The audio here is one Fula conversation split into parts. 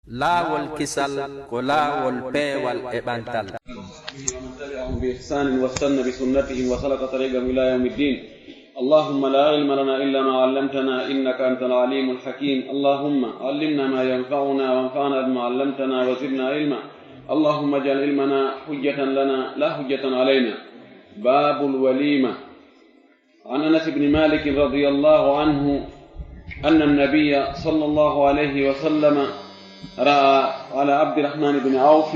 laawol kisal ko laawol peewal e ɓantal. ومن تبعهم بإحسان واستنى بسنتهم وسلك طريقهم إلى يوم الدين. اللهم لا علم لنا إلا ما علمتنا إنك أنت العليم الحكيم. اللهم علمنا ما ينفعنا وانفعنا بما علمتنا وزدنا علما. اللهم اجعل علمنا حجة لنا لا حجة علينا. باب الوليمة. عن أنس بن مالك رضي الله عنه أن النبي صلى الله عليه وسلم رأى على عبد الرحمن بن عوف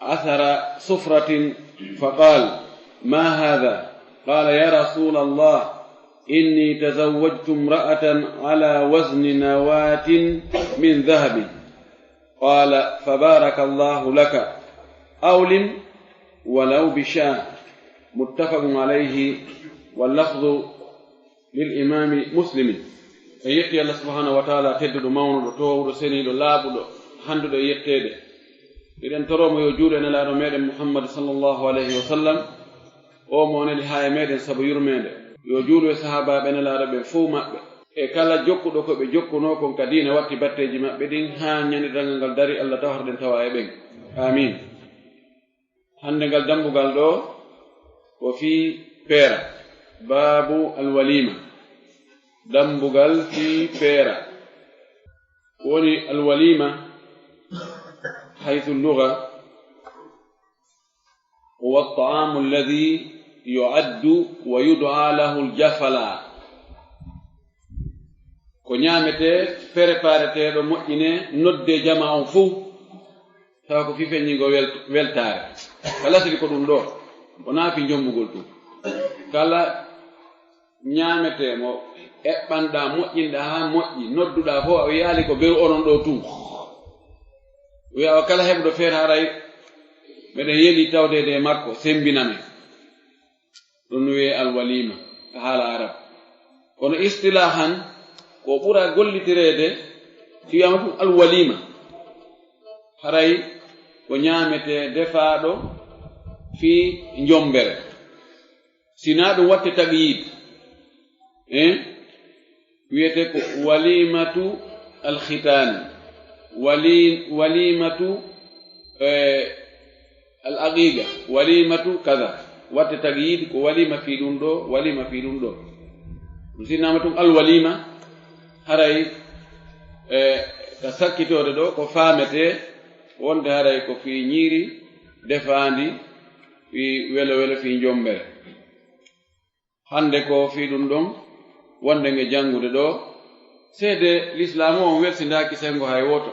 أثر صفرة فقال: ما هذا؟ قال: يا رسول الله، إني تزوجت امرأة على وزن نواة من ذهب. قال: فبارك الله لك، أولم ولو بشاة. متفق عليه واللفظ للإمام مسلم. يتي الله سبحانه وتعالى تدد مونو تو سنيدو لابدو هاندو يتede idan toromo yo juude ne laado meden Muhammad sallallahu alaihi wasallam o mo ne haye meden sabu yurmede yo juudo e sahaba be ne laado be fu mabbe e kala jokkudo ko be jokkuno kon kadina watti batteji mabbe din ha nyani dangal dari Allah tawharden tawa e ben amin. Hande gal dambugal do ko fi pera babu alwalima dambugal fi pera woni alwalima حيث اللغة هو الطعام الذي يعد ويدعى له الجفلا ko ñaamete préparete ɗo moƴƴine nodde jama on fuu tawa ko fifeññigo weltare kala sidi ko ɗum ɗo o naafi jombugol ɗum kala ñaamete mo eɓɓanɗa moƴƴinɗa ha moƴƴi nodduɗa fof o yaali ko bew onon ɗo tuu wi'a kala heɓɗo feere haray meɗen yeli tawdede makko sembiname ɗum wi'e alwalima haala arab kono istilahan ko ɓura gollitirede si wiyama ɗum alwalima haray ko ñaamete defaɗo fi jombere sina ɗum watte tagyid wiyete ko walimatu alkhitani وليمة الأغيقة وليمة كذا وتتقييد وليمة في دوندو وليمة في دوندو نسينامتم الوليمة هراي تسكتو دو كو فامته wonde haray ko fi ñiiri defandi fi welo welo fi jombere hande ko fi ɗum ɗon wonde nge jangude ɗo seede l'islam on wersindaki sengo hay woto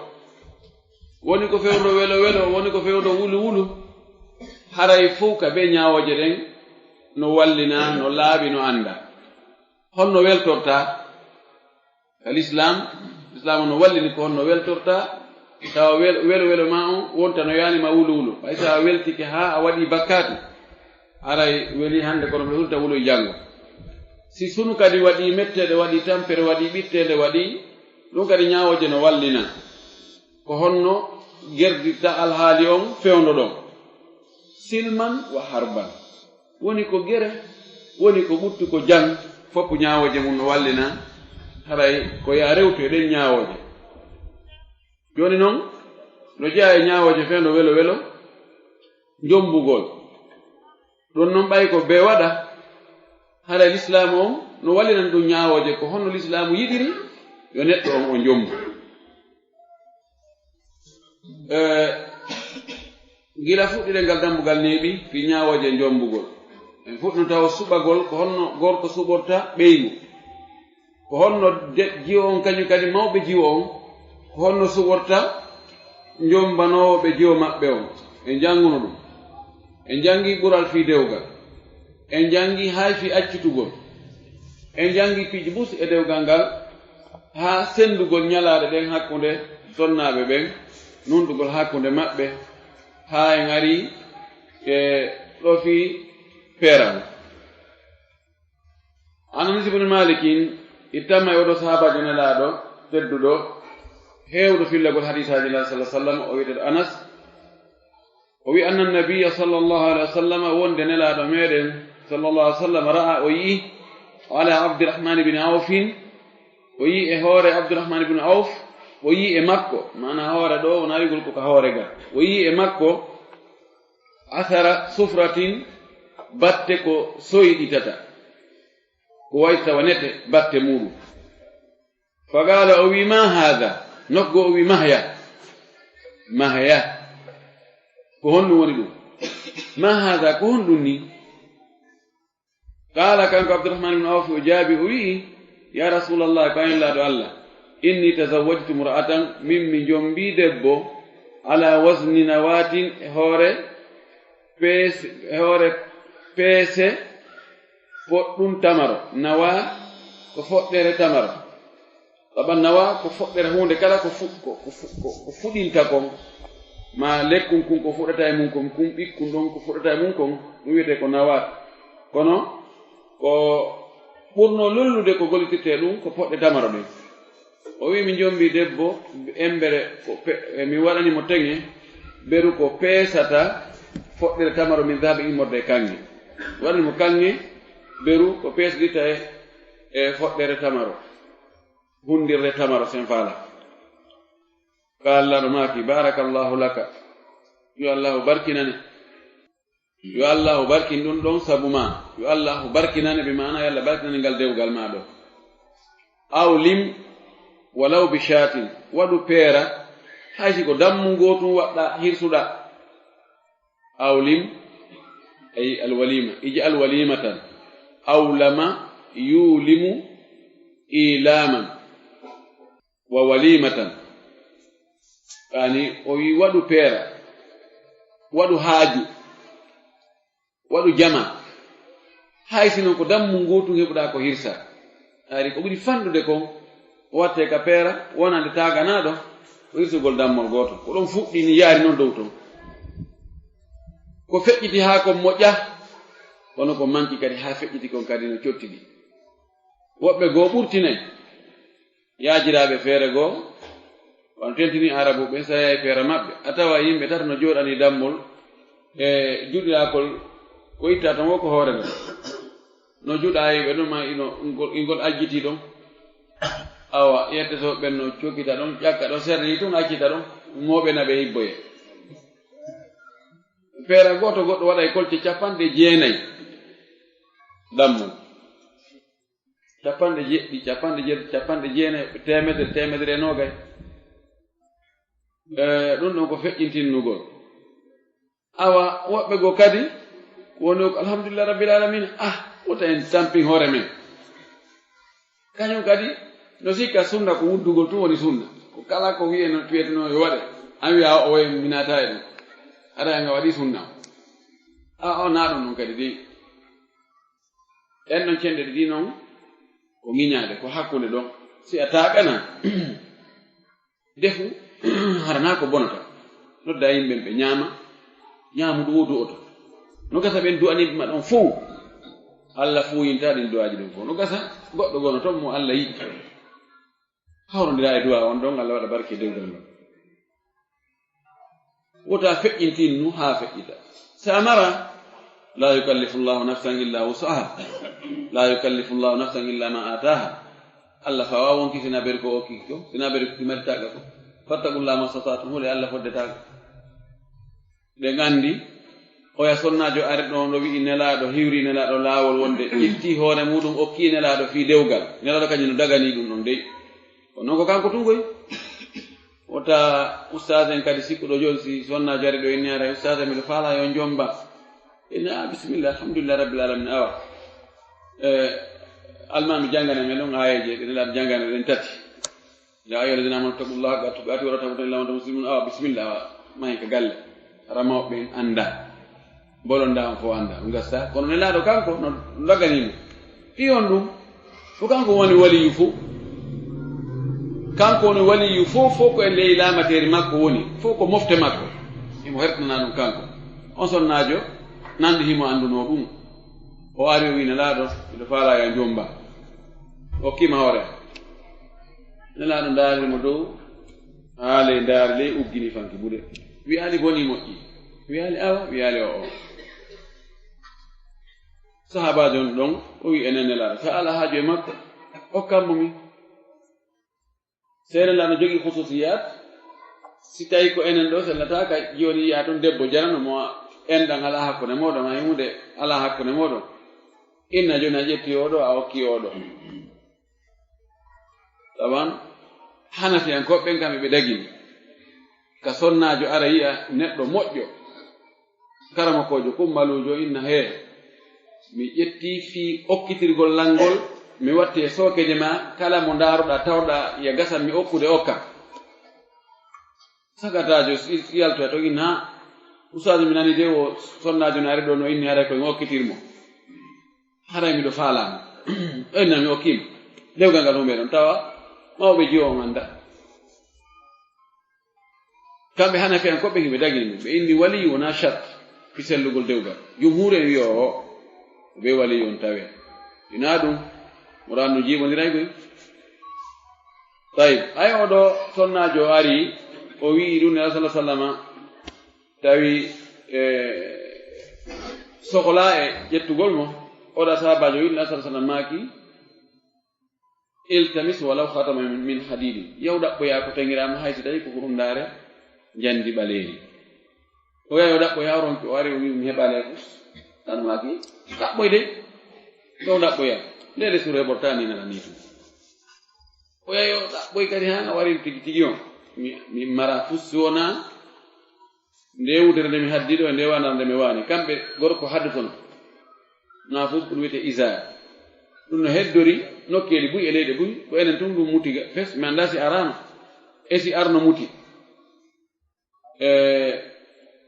woni ko fewdo welo welo woni ko fewdo wulu wulu haray fuu ka be ñaawoje ɗen no wallina no laaɓi no anda honno weltorta l'islam no wallini ko honno weltorta tawa welo welo ma on wonta no yanima wulu wulu ɓay sa weltike ha a waɗi bakkatu haray weli hande kono ɓe hulta wulu jango si sunu kadi waɗi mettede waɗi tampere waɗi ɓittede waɗi ɗum kadi ñaawoje no wallina ko honno gerdirta alhaali on fewndo ɗon silman wa harban woni ko gere woni ko ɓuttu ko jang foppu ñaawoje mum no wallina haray ko ya rewto e ɗen ñaawoje joni noon no jeeya e ñaawoje fewndo welo welo jombugol ɗon noon ɓay ko be waɗa haɗa l'islam on no wallinan ɗum ñaawoje ko honno l'islam yiɗiri yo neɗɗo on o jombu gila fuɗɗide ngal dambugal neeɓi fi ñaawoje jombugol en fuɗɗu taw suɓagol ko honno gorko suɓorta ɓeygu ko honno jiwo on kañum kadi mawɓe jiwo on ko honno suɓorta jombanowo ɓe jiwo maɓɓe on en janguno ɗum en jangi ɓural fi dewgal en jangi hay fi accutugol en jangi piji bus e dewgal ngal ha sendugol ñalaɗe ɗen hakkunde sonnaɓe ɓen nundugol hakkunde maɓɓe ha en ari e ɗo fi peeral Anas ibn Malikin ittamma e oɗo sahabajo nelaɗo tedduɗo hewɗo fillagol hadisaji nabi sallallahu alaihi wasallam o wi'ete Anas o wi anna nabiyya sallallahu alaihi wasallam wonde nelaɗo meɗen sallallahu alaihi wasallam ra'a o yi ala Abdurrahman ibn Auf o yi e hoore Abdurrahman ibn Auf o yi e makko mana hoore ɗo wona rigol ko ka hoore ga o yi e makko athara sufratin batte ko soyɗitata ko wayi tawa nete batte muɗum fagala o wi ma hada nokgo o wi mahya ko honɗum woni ɗum ma hada ko honɗum ni qala kanko abdourahman ibn awf o jaabi o wi ya rasulallah kayen laaɗo allah inni tazawwajtu mura'atan min mi jombi debbo ala wasni nawatin hoore peese foɗɗum tamaro nawa ko foɗɗere tamaro saban nawa ko foɗɗere hunde kala ko fuɗinta kon ma lekkun kun ko fuɗata e mum kon kun ɓikkun ɗon ko fuɗata e mum kon ɗum wiyete ko nawa kono ko ɓurno lollude ko gollitirte ɗum ko poɗɗe tamaro ɗen o wi mi jombi debbo embere mi waɗanimo teŋe beru ko peesata foɗɗere tamaro min zahaɓe immorde e kanŋe waɗanimo kanŋe beru ko peesdita e foɗɗere tamaro hundirde tamaro sen faala kallaɗo maaki barakallahu laka yo allahu barkinane yo allahu barkin ɗum ɗon sabu ma yo allahu barkinane ɓe mana yo allah barkinane ngal dewgal ma ɗo aw lim walaw bi shatin waɗu peera haysi ko dammu gotum waɗɗa hirsuɗa aw lim ay alwalima iji alwalimatan aw lama yulimu ilaman wa walimatan yani o wi waɗu peera waɗu haaju waɗu jama haysi noon ko dammu gotum heɓuɗa ko hirsa ari ko ɓuri fanɗude kon o watte ka peera wonande taganaɗo ko hirsugol dammol goto ko ɗon fuɗɗi ni yaari noon dow ton ko feƴƴiti ha kon moƴƴa kono ko manki kadi ha feƴƴiti kon kadi no cottiɗi woɓɓe goo ɓurtinayi yaajiraɓe feere goo on tentini arabuɓe sa yahi feere maɓɓe a tawa yimɓe tata no jooɗani dammol e juɗirakol ko itta tan wo ko hoore ngo no juɗa yiɓe ɗum ma ingol ajjiti ɗon awa yette to ɓen no cokkita ɗon ƴakka ɗo serni tun accita ɗon moɓe naɓe hibboye feere goto goɗɗo waɗa e kolce 90 dammol 90 temedere nogay ɗum ɗon ko feƴƴintinnugol awa woɓɓe goo kadi woni ko alhamdulillah rabbil alamin wota en tampin hoore men kañum kadi no sikka sunna ko wuddugol tun woni sunna ko kala ko wiyeno wiyeteno yo waɗe an wiya o wayi minata e ɗum aɗa anga waɗi sunna o naɗum noon kadi de ɗen ɗon cenɗe ɗi noon ko ŋiñade ko hakkunde ɗon si a taɓena defu harana ko bonata nodda yimɓe ɓe ñamudu wodu oto no gasa ɓen du'aniɓema ɗon fuu allah fuuyinta ɗin du'aji ɗon fof no gasa goɗɗo gono toon mo allah yiɗi hawrodira e du'a on ɗon allah waɗa barke dewgal ngal wota feƴƴintinnu ha feƴƴita sa mara la yukallifu llahu nafsan illa wusaha la yukallifu llahu nafsan illa ma ataha allah fawa wonki sina beri ko okki ko sina beri ko timaritaga ko fattaqullah mastata'tum hule allah foddetaga ɗe gandi oya sonnajo are ɗo no wi'i nelaɗo hiwri nelaɗo laawol wonde ƴitti hoore muɗum okki nelaɗo fi dewgal nelaɗo kañum no dagani ɗum ɗon dey ko noon ko kanko tungoy wota ustad en kadi sikkuɗo joni si sonnajo ari ɗo inni ara ustad miɗo faala yo jomba ina bisimillah alhamdulillah rabbil alamin awa almami jangane men ɗon ayeje ɗe nelaɗo jangane ɗen tati ya ayyuha alladhina amanu taqullaha haqqa tuqatihi wa la tamutunna illa wa antum muslimun awa bisimillah awa mahen ka galle ramawɓe en anda bolonda on fof anda ɗum gasta kono nelaɗo kanko no daganimo ɗiyon ɗum ko kanko woni waliyu fo kanko woni waliyu fof ko e ley laamateri makko woni fof ko mofte makko imo hertana ɗum kanko on sonnajo nande himo anduno ɗum o ari o wi nelaɗo miɗo faala ya jomba hokkima hoore nelaɗo daarimo dow haale daari ley uggini fanki ɓuuɗe wiyali boni moƴƴi wiyali awa wiyali o sahabajo on ɗon o wi enen nelaɗo sa ala haaju e makko hokkammo min seere la no jogi khususiyat si tawi ko enen ɗo sellata ka joni yiya toon debbo jarano mo enɗan ala hakkude moɗon a yimude ala hakkude moɗon inna joni a ƴetti oɗo a hokki oɗo tawan hanafi en koɓɓen kam ɓe dagini ka sonnajo ara yiya neɗɗo moƴƴo karamakojo kummalujo inna he mi ƴetti fi okkitirgol langol mi watti e sookeje ma kala mo ndaruɗa tawɗa ya gasan mi okkude okka sagatajo yaltoya to inna usajo mi nani de o sonnajo no ari ɗo no inni haray koye okkitirmo haray miɗo faalama enna mi okkima dewgal ngal humeɗon tawa mawɓe jiyo on anda kamɓe hanafi en koɓɓe hiɓe dagini ɗum ɓe inni wali wona charte fi sellugol dewgal jumhur en wiyo o ɓe wali on tawe ina ɗum moɗan no jiɓodiray koy tayib ay oɗo sonnajo ari o wi ɗum ne sallah sallama tawi sohla e ƴettugol mo oɗa sahabajo wi ɗum sallah sallam maaki iltamis walaw khatama min hadidin yaw ɗaɓɓoya ko tangirama haysi tawi ko ɗum ndaare jandi ɓaleeri o yayo ɗaɓɓoya ronki o ari o wi mi heɓale fus tan maaki ɗaɓɓoy de ɗo ɗaɓɓoya lele sur heɓortani nana ni tum o yayo ɗaɓɓoy kadi han a wari tigi tigi on mi mara fus wona nde wudere nde mi haddiɗo e nde wanara nde mi wani kamɓe gorko haddotono na fus ko ɗum wiyete isar ɗum no heddori nokkeli buy e leyɗe buy ko enen tum ɗum mutiga fes mi anda si arano e si arno muti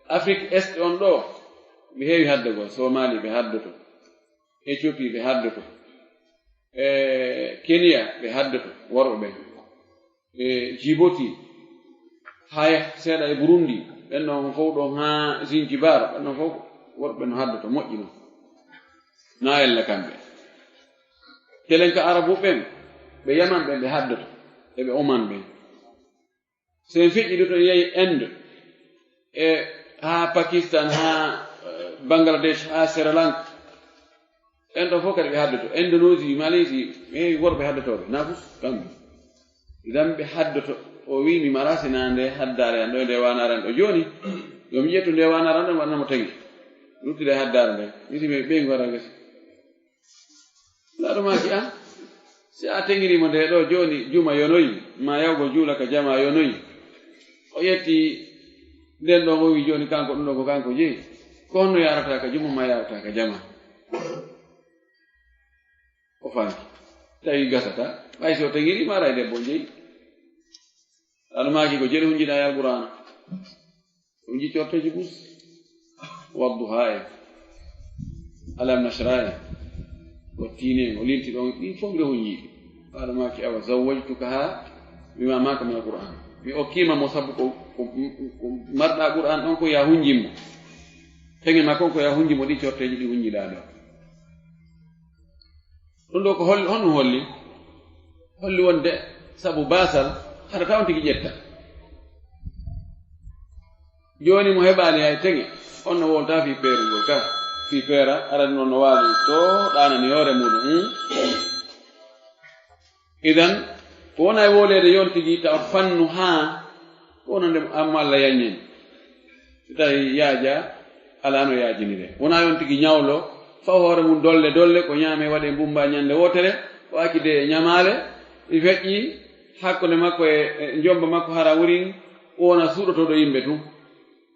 Afrique est on ɗo ɓe heewi haddegol Somali ɓe haddoto Éthiopie ɓe haddoto Kenya ɓe haddoto worɓe ɓen Djibouti haya seeɗa e Burundi ɓen ɗon fof ɗon ha Zinjibar ɓen ɗon fof worɓe no haddoto moƴƴi ɗum na ella kamɓe kelenka arabu ɓen ɓe yaman ɓen ɓe haddoto eɓe oman ɓen sen feƴƴi ɗo to yehi Inde e ha Pakistan ha Bangladesh ha Sri Lanka en ɗo fof kadi ɓe haddoto Indonésie Malaisie ɓe heewi worɓe haddotoɓe nafus kamɓe idan ɓe haddoto o wi mi mara sina nde haddare an ɗo e nde wanare an ɗo joni yomi ƴettu nde wanare an ɗo mi waɗnamo tagi luttide haddare nde misimi ɓeygu wara gasi laɗo maki an si a teŋirimo nde ɗo joni juma yonoyi ma yawgo juula ka jama yonoyi o yetti nden ɗon o wi joni kanko ɗum ɗo ko kanko jeyi ko honno yarata ka juma ma yarata ka jama o fanki tawi gasata ɓay so teŋirima ara e debbo jeyi laɗo maki ko jeni hunjiɗa e alqur'ana hunji corteji bus wadduha e alam nashra e wattine o linti ɗon ɗin fof mbiɗo hunjiɗi laɗo maki awa zawwajtuka ha bima maka min alqur'an mi okkima mo sabu ko marɗa qur'an ɗon ko ya hunjimmo teŋe ma kon ko ya hunjimo ɗi corteji ɗi hunjiɗa ɗo ɗum ɗo ko honɗum holli wonde sabu basal hata taw tigi ƴetta joni mo heɓani hay teŋe on no wonta fi peerugol ka fi peera arani noon no waali to ɗanani hoore muɗum idan ko wona e wolede yon tigi taw fannu ha wona nde amma Allah yaññen so tawi yaaja ala no yaajinire wona yon tigi ñawlo faw hoore mum dolle ko ñaame waɗe mbumba ñande wotere o akkide e ñamale i feƴƴi hakkunde makko e jomba makko hara wurin wona suuɗotoɗo yimɓe tum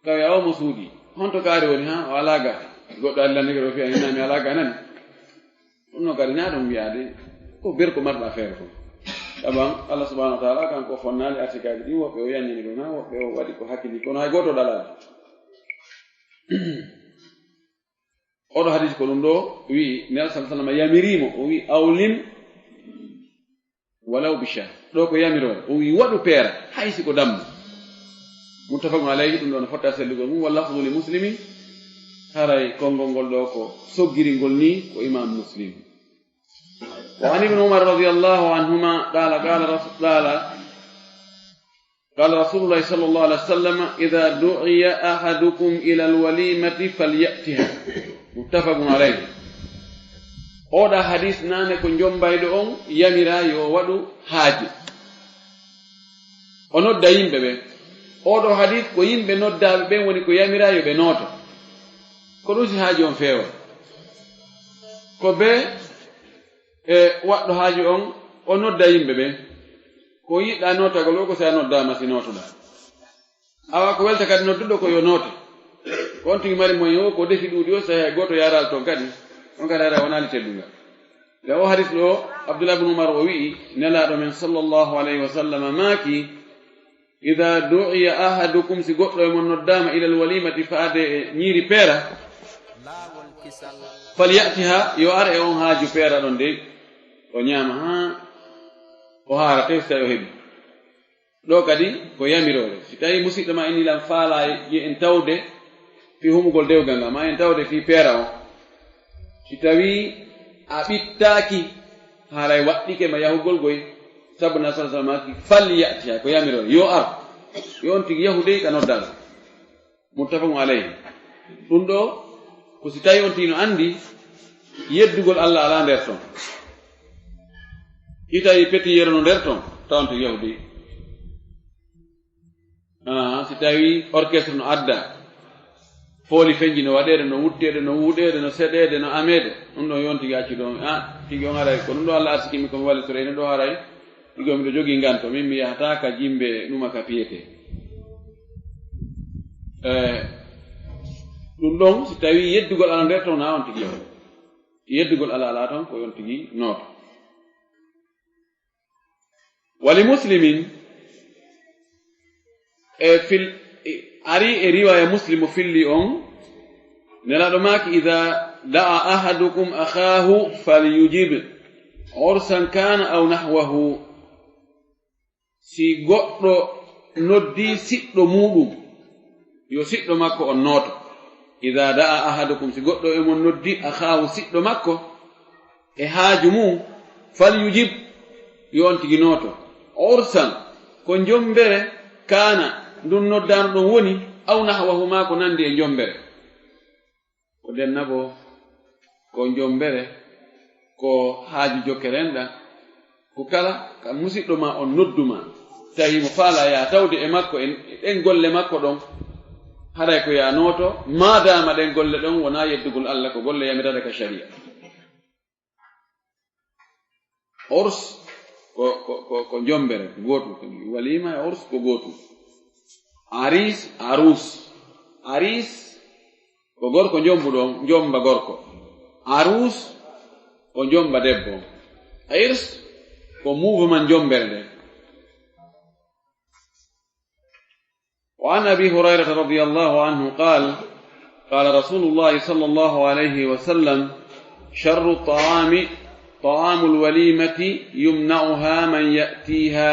tawi a omo suuɗi honto kaari woni ha o ala ga goɗɗo allanike ɗo fiya hinami ala ga nani ɗum no kadi na ɗum wiyaade ko berko marɗa feere ko ɗaɓan Allah subhanahu wa taala kanko fonnali artikaji ɗi woɓɓe o yannini ɗum ha woɓɓe o waɗi ko hakkili kono hay goto ɗalaade oɗo hadis ko ɗum ɗo wi nela sa sallam yamirimo o wi awlin walaw bisha ɗo ko yamirore o wi waɗu peera haysi ko dammu muttafaqun alayhi ɗum ɗo no fotta sellugol mum walla lafdu li muslimin haray konngol ngol ɗo ko soggiringol ni ko imam muslim وعن ابن عمر رضي الله عنهما قال رسول الله صلى الله عليه وسلم إذا دعي أحدكم إلى الوليمة فليأتها متفق عليه oɗa hadis nane ko jombayɗo on yamira yo waɗu haaji o nodda yimɓe ɓe oɗo hadith ko yimɓe noddaɓe ɓen woni ko yamirayo ɓe noota ko ɗum si haaji on feewa ko be waɗɗo haaji on o nodda yimɓe ɓen ko yiɗɗa notagol o ko si a noddama si notoɗa awa ko welta kadi nodduɗo ko yo noote ko on tigi mari moyen o ko defi ɗuuɗi o so hay goto yaral toon kadi on kadi ara wonali teddungal nde o hadis ɗo abdoullah ibne umar o wi'i nelaɗo men sallllahu alayhi wa sallam maaki ida du'iya ahadukum si goɗɗo e mon noddama ila alwalimati faade e ñiiri peera falyatiha yo ar e on haaju peera ɗon de o ñaama ha o haara tew so tawi o heɓi ɗo kadi ko yamirore si tawi musidɗo ma inilan faala ye en tawde fi humugol dewgal ngal ma en tawde fi peera o si tawi a ɓittaaki haaray waɗɗike ma yahugol goy sabu na sa sallam falyatiha ko yamirore yo ar yo on tigi yahude ka noddaɗo muttafaqun alayhi ɗum ɗo ko si tawi on tigi no andi yeddugol allah ala nder toon itawi peti yero no nder toon tawon tigi yahude si tawi orchestre no adda fooli feñji no waɗede no wuttede no wuuɗede no seɗede no amede ɗum ɗon yon tigi acci ɗon tigi on haray ko ɗum ɗo allah arsikimi komi wallitore ene ɗo haray tigi on miɗo jogii nganto min mi yahata ka jimbe ɗuma ka piyete ɗum ɗon si tawi yeddugol ala nder toon ha on tigi yahu yeddugol ala ala toon ko yon tigi nooto wali muslimin ari e riwaya muslimu filli on nelaɗo maaki ida da'a ahadukum akhahu falyujib ursan kana aw nahwahu si goɗɗo noddi siɗɗo muɗum yo siɗɗo makko on nooto ida da'a ahadukum si goɗɗo e mon noddi akhahu siɗɗo makko e haaju mum falyujib yo on tigi nooto ursan ko jombere kana ndun noddano ɗon woni aw nahwahu ma ko nandi e jombere ko denna bo ko jombere ko haaju jokkerenɗa ko kala ka musidɗo ma on nodduma tawi mo faala ya tawde e makko e ɗen golle makko ɗon haray ko ya nooto madama ɗen golle ɗon wona yeddugol allah ko golle yamirade ka sharia ors ko jombere ko gootum walima e ors ko gootum aris arus aris ko gorko jombuɗo jomba gorko arus ko jomba debbo irs ko mouvement jombere nde وعن أبي هريرة رضي الله عنه قال قال رسول الله صلى الله عليه وسلم شر الطعام طعام الوليمة يمنعها من يأتيها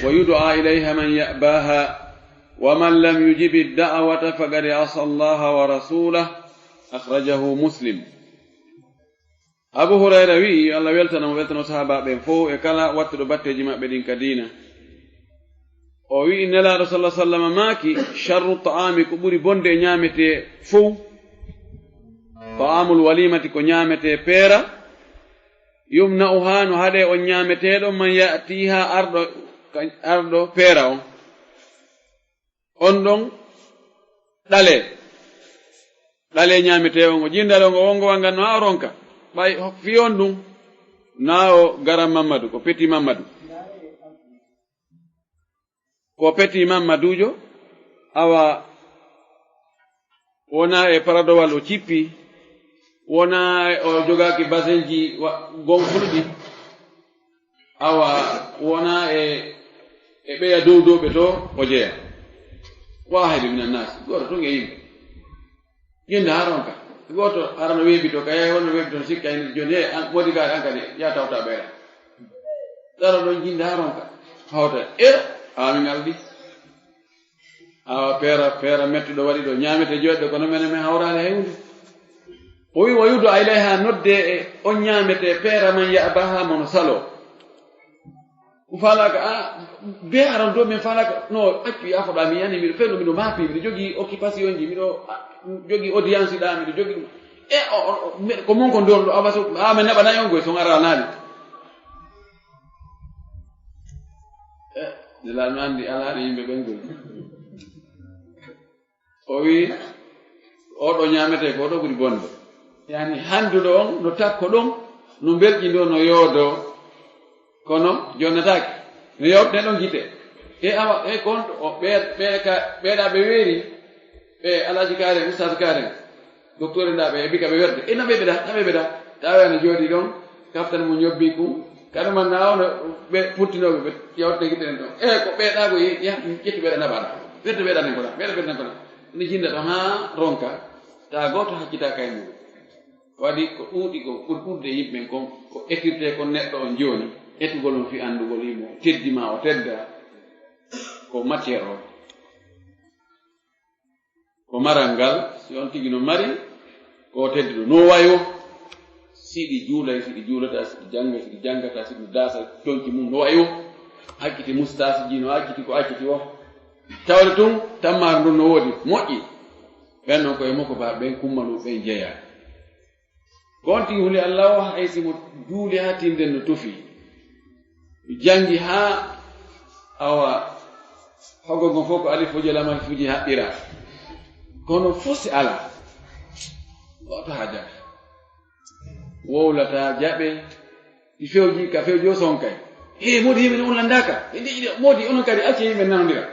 ويدعى إليها من يأباها ومن لم يجب الدعوة فقد عصى الله ورسوله أخرجه مسلم أبو هريرة وي الله ويلتنا صحابة بين فو إكلا واتدو باتي جماع بدين كدينة وي إن الله رسول الله صلى الله عليه وسلم ماكي شر الطعام كبوري بند نعمتي فو طعام الوليمة كو نعمتي بيرا يمنعها نهدي ونعمتي من يأتيها أرض بيرا on ɗon ɗale ñaametee on o jindale ngo wongo wangan no a ronka ɓay fiyon ɗum naa o garam mamadou ko peti mamadou ko peti mamadujo awa wona e paradowal o cippi wona o jogaki basenji gonfulɗi awa wona e ɓeya dow ɓe to o jeeya واحد من الناس goto tun e yimɓe yinde haronka goto arano weebi to kaya wonno weebi to sikka en joni an wodi gaade an kadi ya tawta ɓeera daro ɗon jinde haronka hawta amin aldi awa peera mettuɗo waɗi ɗo ñaamete joɗɗo kono mene men hawrade hewnde o wi wayudu ilayha nodde e on ñaamete peera man yabaha mono salo ko falaka be aran do min falaka no accu yafoɗa mi yani miɗo fenno miɗo maapi miɗo jogii occupation ji miɗo jogii audience ɗa miɗo jogii ko mon ko ndorɗo abaso mi neɓanayi on goy son ara naali nelaɗo andi alaaɗo yimɓe ɓengol o wi oɗo ñaamete ko oɗo ɓuri bonde yani handuɗo on no takko ɗon no belƴindo no yoodo kono jonnataake no yawtene ɗon gite awa kon ɓeeɗa ɓe weeri ɓe alaji karen oustad karen docteur nda ɓe bika ɓe werde naɓe ɓeɗa tawano jooɗi ɗon kaftan mo ñobbi kum kada man nawno ɓe puttinoɓe ɓe yawtene gite ɗen ɗon ko ɓeeɗago ƴettu ɓeeɗa naɓaɗa werde ɓeeɗanen kona ɓeeɗa kona ni jinda ɗo ha ronka ta goto haccita kay mum waɗi ko ɗuuɗi ko ɓurɓurde yimɓe kon ko ekkirte ko neɗɗo on jooni ettugol on fi andugol yimo teddima o tedda ko matiére o ko maral ngal si on tigi no mari ko tedduɗo no wayo siɗi juulay siɗi juulata siɗi jangata siɗi daasa tonki mum no wayo hakkiti mustasi ji no hakkiti ko acciti o tawde tun tammar ndun no woodi moƴƴi ɓen noon koye makko ba ɓen kummanu ɓen jeeya gon tigi huli allah o haysi mo juuli ha tinden no tufi jangi ha awa hogogo fof ko alifoji lamal fuji haɓɓira kono fosi ala oto ha jaɓe wowlata jaɓe ɗi fewji ka fewji o sonkay modi yimɓe on landaka modi onon kadi acce yimɓe nanodira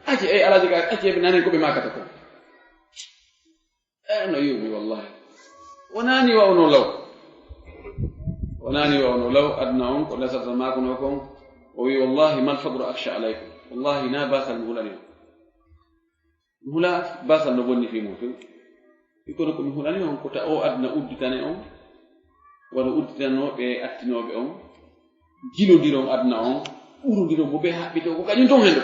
acce alaji kadi acce yimɓe nanen koɓe makata ko no yumi wallahi wonani wawno law adna on ko lesata makono kon o wi wallahi mal fagru akhsha alaykum wallahi na basal mi hulani mi hula basal no bonni fi mo few ikono ko mi hulani on ko ta o adna udditane on wala udditanoɓe attinoɓe on jinodiron adna on ɓurodiron bo ɓe haɓɓito ko kañum ton hende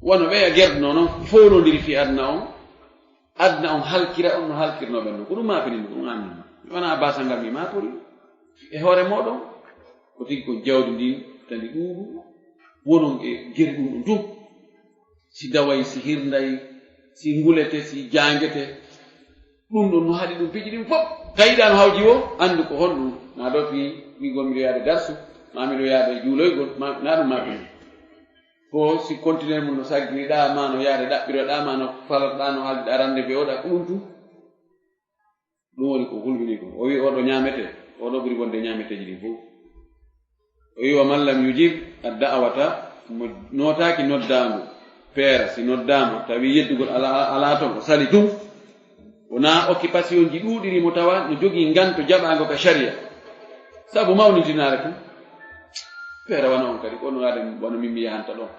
wono ɓeya gerduno noon fownodiri fi adna on halkira on no halkirnoɓen no ko ɗum mapinimi ko ɗum anni mi wona basal ngal mi mapori e hoore moɗon ko tigi ko jawdi ndi tandi ɗuuɗu wonon e geri ɗum ɗum tum si daway si hirday si ngulete si jangete ɗum ɗon no haɗi ɗum piiji ɗin fof tawiɗa no hawji o andu ko honɗum na ɗo fi wigol miɗo yaade darsu ma miɗo yaade juuloygol na ɗum mapini ko si continue mum no saggiriɗa ma no yaade ɗaɓɓiroɗa ma no falatoɗa no haaldiɗa rande be oɗa ko ɗum tum ɗum woni ko hulɓini ko o wi oɗo ñamete oɗo ɓuri wonde ñameteji ɗin fof o wi wa man lam yujib adda'awata mo notaki noddangu peera si noddama tawi yeddugol ala ton o sali tum wona occupation ji ɗuɗiri mo tawa no jogii nganto jaɓago ka sharia sabu mawnitinare tum peera wana on kadi kono ade wano min mi yahanta ɗon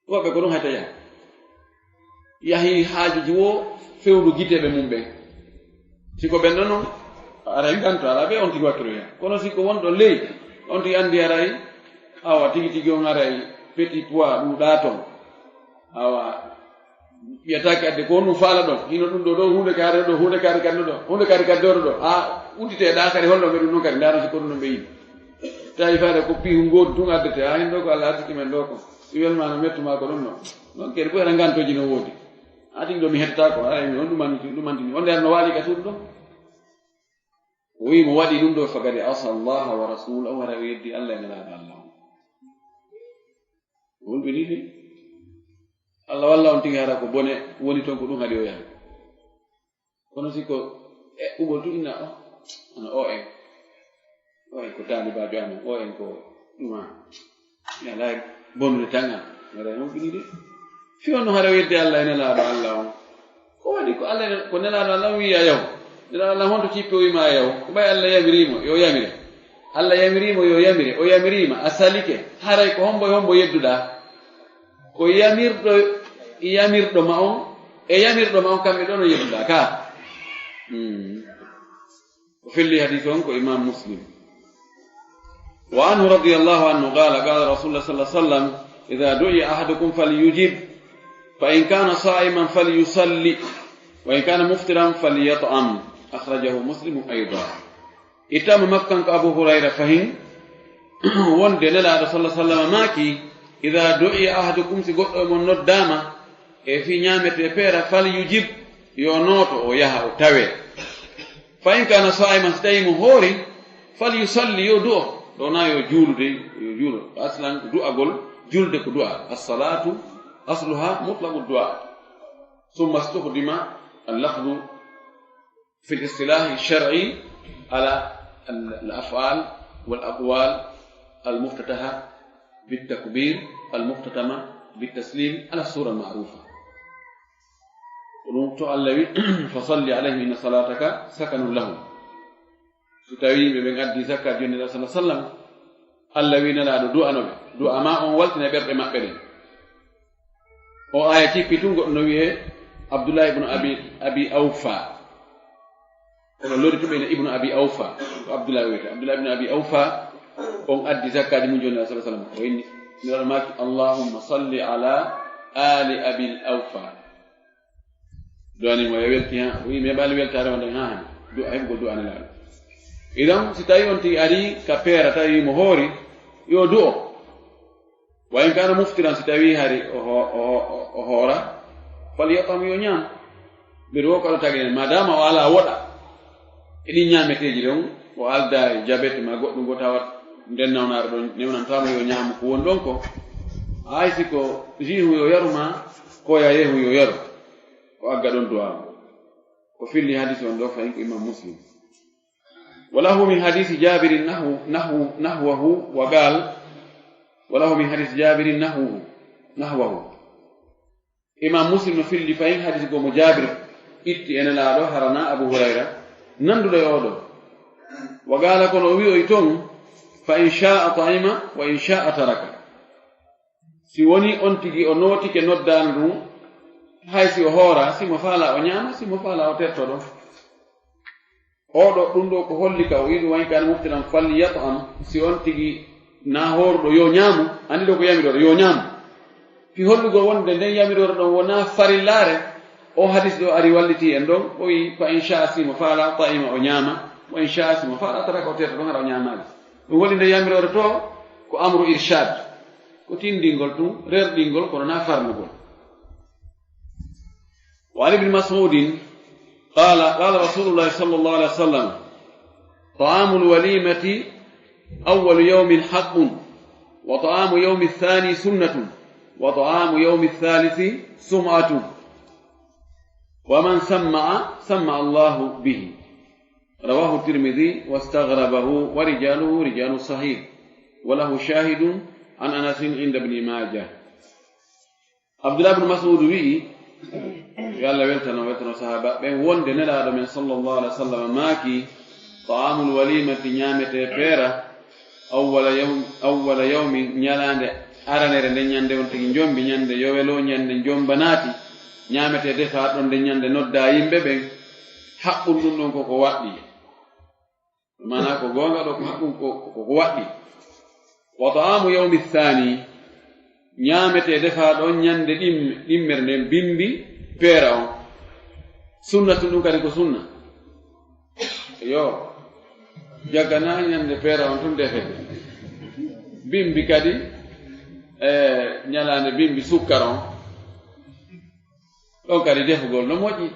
woɓɓe ko ɗum hayta yahi haajuji wo fewdu giteɓe mum ɓen siko ɓen ɗo noon aray nganto ala ɓe on tigi wattoɗo kono siko wonɗo ley on tigi andi aray awa tigi tigi on aray petit poids ɗuɗa ton awa ɓiyatake adde ko ɗum faala ɗon hino ɗum ɗo hunde kaare ɗo hunde kaare kaddo ɗo hunde kaare kaddoɗo ɗo udditeɗa kadi holɗo ɓe ɗum noon kadi ndano sikko ɗum ɗo ɓe yiɗi tawi faade ko pihu ngodu tun addete ha hen ɗo ko allah addiki men ɗo ko si welma no mettuma ko ɗum non kadi ɓoyata ngantoji no woodi ha tigi ɗo mi hettata ko aray on ɗumantini on nder no waali ka suuɗu ɗo o wi mo waɗi ɗum ɗo fagadi asa allaha wa rasulahu wara o yeddi allah e nelaɗo allah o hulɓini fi allah walla on tigi hara ko bone woni toon ko ɗum haɗi o yaha kono sikko ɓuɓol tuɗina ana o en ko taalibajo amen o en ko ɗuma yala bonude tan an ara hulɓini de fi on no hara o yeddi allah e nelaɗo allah on ko waɗi ko allah ko nelaɗo allah wiya yaw nelaɗo allah honto cippi o wima yaw ko ɓay allah yamirimo yo yamire allah yamirimo yo yamire o yamirima a salike haray ko hombo yedduɗa ko yamirɗo ma on e yamirɗo ma on kamɓe ɗo no yedduɗa ka ko felli hadith on ko imam muslim wa anhu radiyallahu anhu qala rasulullah sallallahu alaihi wasallam idha du'iya ahadukum falyujib fa in kana sa'iman falyusalli wa in kana muftiran falyat'am akhrajahu muslim aydan itama makkan ko abu hurayra fahin wonde nelaɗo sallallahu alaihi wasallam maki idha du'iya ahadukum si goɗɗo mon noddama e fi ñamete peera falyujib yo noto o yaha o tawe fa in kana sa'iman so tawi mo hoori falyusalli yo du'o dona yo juulude yo juulo aslan du'agol julde ko du'a as-salatu asluha mutlaqu du'a ثم استخدم اللفظ في الاصطلاح الشرعي على الأفعال والأقوال المفتتحة بالتكبير المختتمة بالتسليم على الصورة المعروفة ونقطع الذي فصل عليه إن صلاتك سكن له ستوي بين أدي زكاة جن الله صلى الله عليه وسلم الذين لا دعاء ما أولتنا بيرد ما بين وآية كتير نويه عبد الله بن أبي أوفى ولوري تبين ابن أبي أوفى عبد الله بن أبي أوفى أدي زكاة من جن الله صلى الله عليه وسلم وإني نرمك اللهم صل على آل أبي الأوفى دواني ما يبلتها وي ما بال يبلتها رمضان هان دو أهم قل دوان الله إذا ستاي أنتي أري كبيرة تاي مهوري يو دو وإن كان مفترا ستاي هاري أهورا فليطعم يونيام برو كالو تاغين مادام ولا ودا إني نيامتي جيرون وعلدا جابت ما غدو غوتاوات nden nawnar do newnan tamo yo nyam ko won don ko aysi ko jihu yo yaruma ko ya yehu yo yaru ko agga don du'a ko filli hadith on do fa imam muslim وله من حديث جابر نحوه وقال وله من حديث جابر نحوه إمام مسلم في اللي فين حديث قوم جابر إتي أنا لا أدو هرنا أبو هريرة نندو ليودو وقال كن أويو إتون فإن شاء طعيم وإن شاء ترك سيوني أنتي أنوتي كنودان رو هاي سي هورا سي مفالا أنياما سي مفالا أتتو odo dundo ko holli ka o yidu way kan muftiran falli yat'am si on tigi na hordo yo nyamu andi do ko yamido yo nyamu fi hollugo wonde den yamido don wona farillare o hadis do ari walliti en don o yi fa insha si mo fala ta'ima o nyama wa insha si mo fala taraka o teto don ara nyama do woli de yamido to ko amru irshad ko tindingol tu rerdingol ko na farnugol wa ali ibn mas'ud قال رسول الله صلى الله عليه وسلم طعام الوليمة أول يوم حق وطعام يوم الثاني سنة وطعام يوم الثالث سمعة ومن سمع الله به رواه الترمذي واستغربه ورجاله رجال صحيح وله شاهد عن أنس عند ابن ماجه عبد الله بن مسعود بي يلا ويلتنا صحابة بين وند نلا من صلى الله عليه وسلم ماكي طعام الوليمة نيامة بيرة أول يوم نيالاند أرانير نياند ونتي جومبي نياند يوولو نياند جومبناتي نيامة دفات ون نياند نودا يمبه بين حق دون كو وادي مانا كو غونغا دو حق كو وادي وطعام يوم الثاني نيامة دفات ون نياند ديمرنde bimbi pera on sunnatu dum kadi ko sunna yo jagana nyande pera on tun defete bimbi kadi nyalande bimbi sukkaron on kadi defugol no moji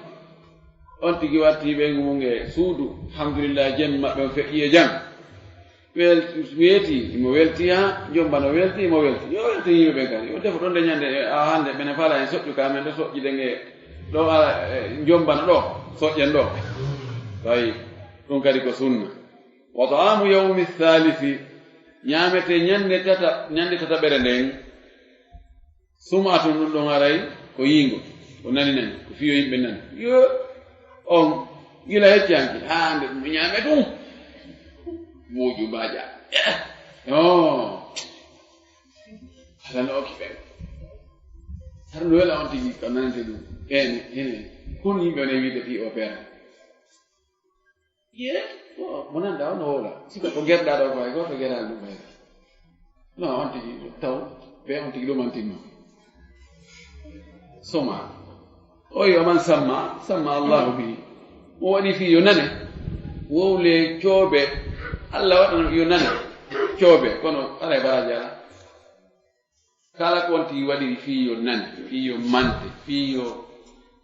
on tigi watti be ngumunge suudu alhamdulillah jem mabbe fe'iye jam welti mo welti ha jombano welti mo welti yo welti yimbe kadi yo defo don de nyande a hande bene fala en soddu kamen do soddi denge do jombano do sodjen do tay don kadi ko sunna wa ta'amu yawmi ath-thalithi nyamete nyande tata bere den sumatu dun don aray ko yingo ko nani ko fiyo yimbe nan yo on gila heccanki hande mo nyame dum moju baja oh halan okibe tarno wala on tigi kanante dum ene kun yimbe ne wiide fi opera ye oh monanda on wala sika ko gerda do ko go to geral dum bay no on tigi taw be on tigi do mantino soma oyo man samma Allah bi o wadi fi yonane wowle ciobe Allah waɗano yo nane coobe kono alay baraja kala ko wonti waɗiri fiyo nane fiyo mante fiyo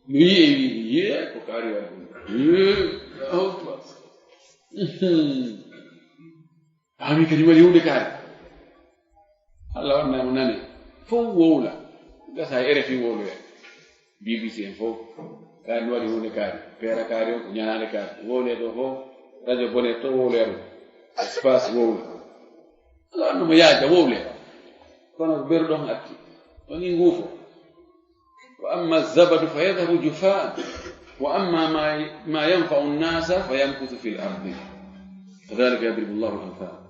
no yi'e ko kaari waɗi ami kadi wali hunde kaari Allah wanna mo nane fof wowla gasa RFI wowloya BBC en fof kaari wali hunde kaari peera kaari on ko ñanaade kaari wowle ɗo fof radio bone to wowlero espace wowla Allah wanna mo yaaja wowle kono ko berɗon atti woni nguufo wa amma zabadu fa yadhabu jufaan wa amma ma yanfa'u an-nasa fa yamkuthu fil ardi kadhalika yadribu Allahu al-amthal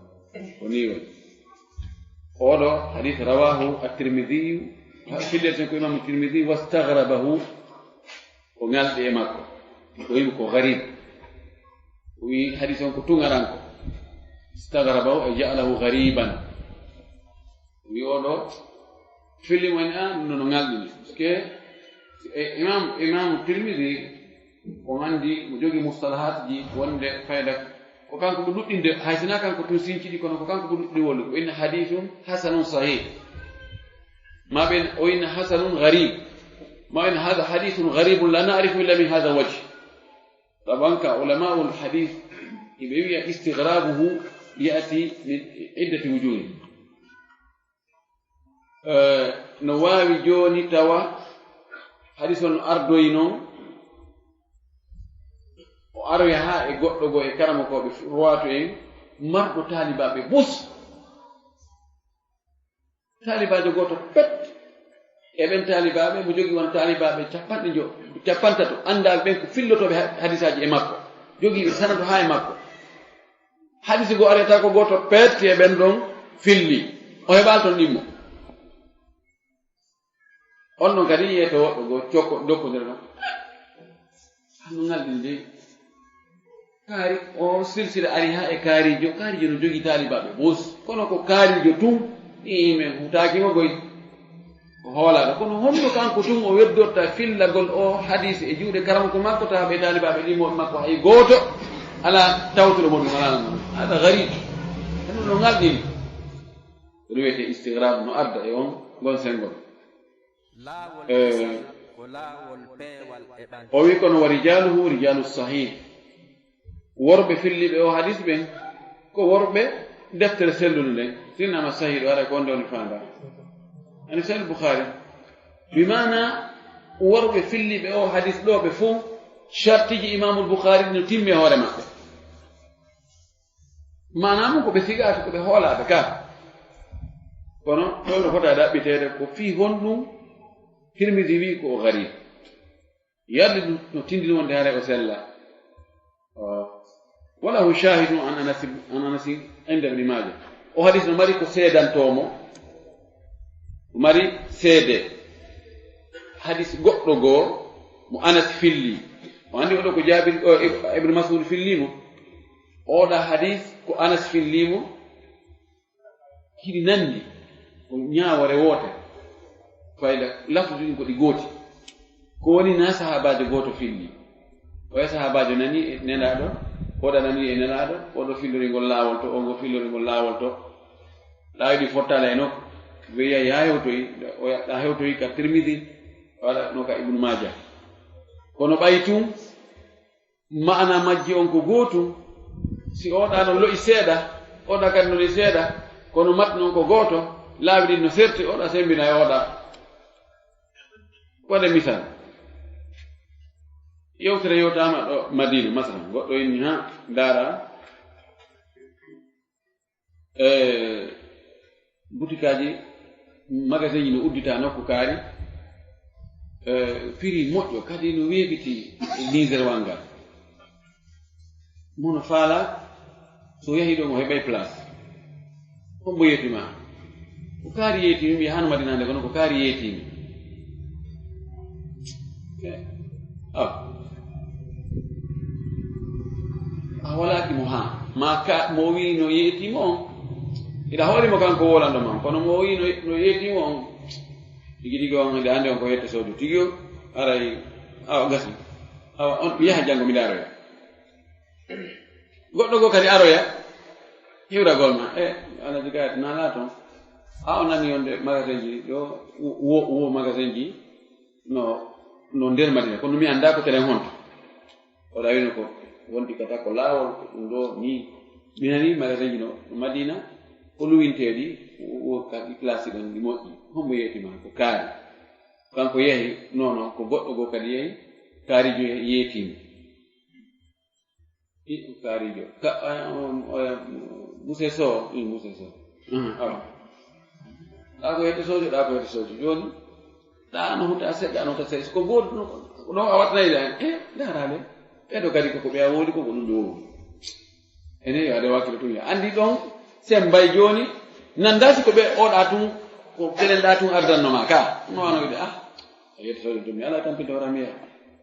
ونيول قوله حديث رواه الترمذي فيلتن كو امام الترمذي واستغربه وقال ديماكو ويمكو غريب وي حديث كو تونغرانكو استغربه جعله غريبا ويقولوا فيلم وين نو نغالدي باسكو امام الترمذي وماندي مجوغي مصطلحات دي وند فايدا ko kanko bu duddinde haysina kanko to sincidi kono ko kanko bu duddi wolu ko inna hadithun hasanun sahih ma bain o inna hasanun gharib ma in hadha hadithun gharib la na'rifu illa min hadha wajh tabanka ulama al hadith ibiya istighrabuhu yati min iddati wujuh nawawi joni tawa hadithun ardoino o aroya ha e goddo go e karama ko be ruwato en mardo talibabe bus talibajo goto pet e ben talibabe mo jogi won talibabe cappantato andal ben ko filloto be hadisaji e makko jogi be sanado ha e makko hadisi go areta ko goto pet e ben don filli o hebal ton nimmo on non kadi yeto go ciokko dokko der no hanu ngaldinde kaari o silsila ari ha e kaarijo no jogi talibaɓe bos kono ko kaarijo tum men hutaakimo goy ko hoolaɗo kono honno kanko tum o weddorta fillagol o hadise e juuɗe karamko makko tawa ɓe talibaɓe ɗimoɓe makko hay gooto ala tawtuɗo mo ɗum alano noon haɗa garib heno no ngalɗini ɗo wiyete istigrab no arda e on gon sengol o wi kono wa rijaluhu rijalu sahih worbe fillibe o hadis ben ko worbe deftere sellul len sinama sahih wala ko ndon fanda ani sahih bukhari bimana worbe fillibe o hadis do be fu shartiji imam al-bukhari no timme hore makko manam ko be sigata ko be holaabe ka kono to fota dabbitede ko fi honnum tirmidhi wi ko gharib yadde no tindini wonde hare o sella وله شاهد عن أنس عند ابن ماجه وحديث مري كو سيدان تومو مري سيده حديث غدو غو مو أنس فيلي وعندي ودو كو جابر ابن مسعود فيليمو اودا حديث كو أنس فيليمو kidi nandi ko nyaawore wote fayda lafdu ko di goti ko woni na sahabajo goto filli o sahabajo nani nenado oda nani e nenado odo filloringol lawol to ongo filloringol lawol to laawdi fottale no wiya yayowtoyi o da hewtoyi ka Tirmidhi wala no ka Ibn Majah kono baytum maana majji on ko gotum si oda no lo'i seeda oda kan no seeda kono mat non ko goto laawdi no serti oda sembina e oda ko de misal yewtere yewtama ɗo Madina masalan goɗɗo inni ha dara butikaji magasin ji no uddita nokku kaari prix moƴƴo kadi no weeɓiti Niger wanga mono faala so yahi ɗo mo heɓay place hombo yetima ko kaari yeetimi mi yahano Madina nde kono ko kaari yeetimi walaaki mo ha mo wi no yeetimo on ida hoorimo kanko wolando man kono mo wi no yeetimo on tigi tigi on hande hande on ko hette sodu tigi o aray awa gasi awa on mi yaha janngo mi daroya goɗɗo go kadi aroya hiwragol ma ala jigati nala toon ha o nani yonde magasin ji ɗo wo magasin ji no nder Madina kono mi anda ko telen honto o ɗawino ko wondi kata ko laawol ko ɗum ɗo ni minani magasin no Madina ko luwinteedi wo ka place ɗon ɗi moƴƴi hombo yeetima ko kaari kanko yehi non ko goɗɗo goo kadi yehi kaarijo yeetima kaarijo muse so awa ɗa ko yette sojo ɗa ko yette sojo joni ɗano hunde a seɗɗa no ka seɗɗa ko goto ɗon a watnayi ɗa darale ɓeɗo kadi koko ɓeya woodi koko ɗum ɗo woodi ene yo ade wakkilo tum ya andi ɗon sen mbay joni nandasi ko ɓe oɗa tun ko ɓeɗen ɗa tun ardannoma ka no wano wiide a yette sojo tumi ala tampinde waramiya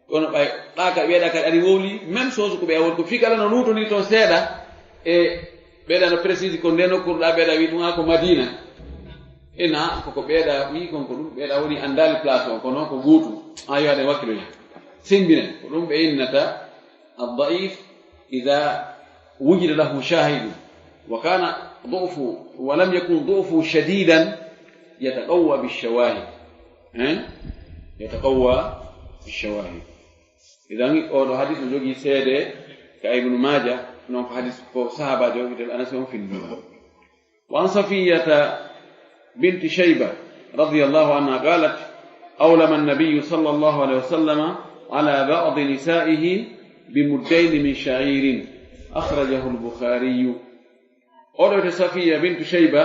kono ɓay ɗaka wiyeɗa kadi ari wowli même chose ko ɓeya woodi ko fikala no nutoni toon seeɗa e ɓeeɗa no précise ko nde nokkurɗa ɓeeɗa wi ɗum ha ko Madina ena koko ɓeeɗa wi konko ɗum ɓeeɗa woni andali place o kono ko guutu ha yo ade wakkilo ya sembinen ko ɗum ɓe innata الضعيف إذا وجد له شاهد وكان ضعفه ولم يكن ضعفه شديدا يتقوى بالشواهد يتقوى بالشواهد إذا أول حديث جوجي سيدة كابن ماجه نوع حديث صحابة جوجي الأنس في النور وعن صفية بنت شيبة رضي الله عنها قالت أولم النبي صلى الله عليه وسلم على بعض نسائه بمدين من شعير أخرجه البخاري. أولئك صفية بنت شيبة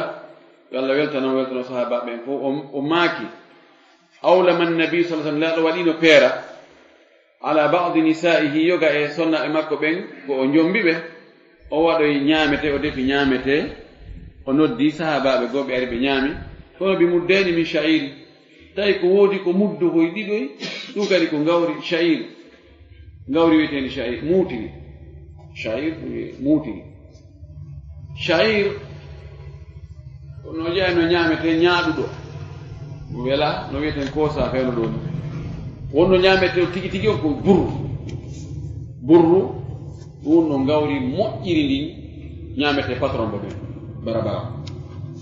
قال له يلتنا صحابة بين فوق أماكي أولم النبي صلى الله عليه وسلم لا ولينو بيرا على بعض نسائه يوغا سنة مكو بين كو نجومبي به o waɗo ñaamete o defi ñaamete o noddi sahabaɓe goɓe ari ɓe ñaami kono bi muddeni min sha'iri tawi ko woodi ko muddo koye ɗiɗoy ɗum kadi ko gawri sha'ir gawri wiyetendi sha'ir muutiri sha'ir muutiri sha'ir no jeeya no ñaamete ñaaɗuɗo wela no wiyeten koosa fewno ɗo ni wonno ñaamete o tigi tigi on ko burru ɗum no gawri moƴƴiri ndin ñaamete patron ɓe ɓen bara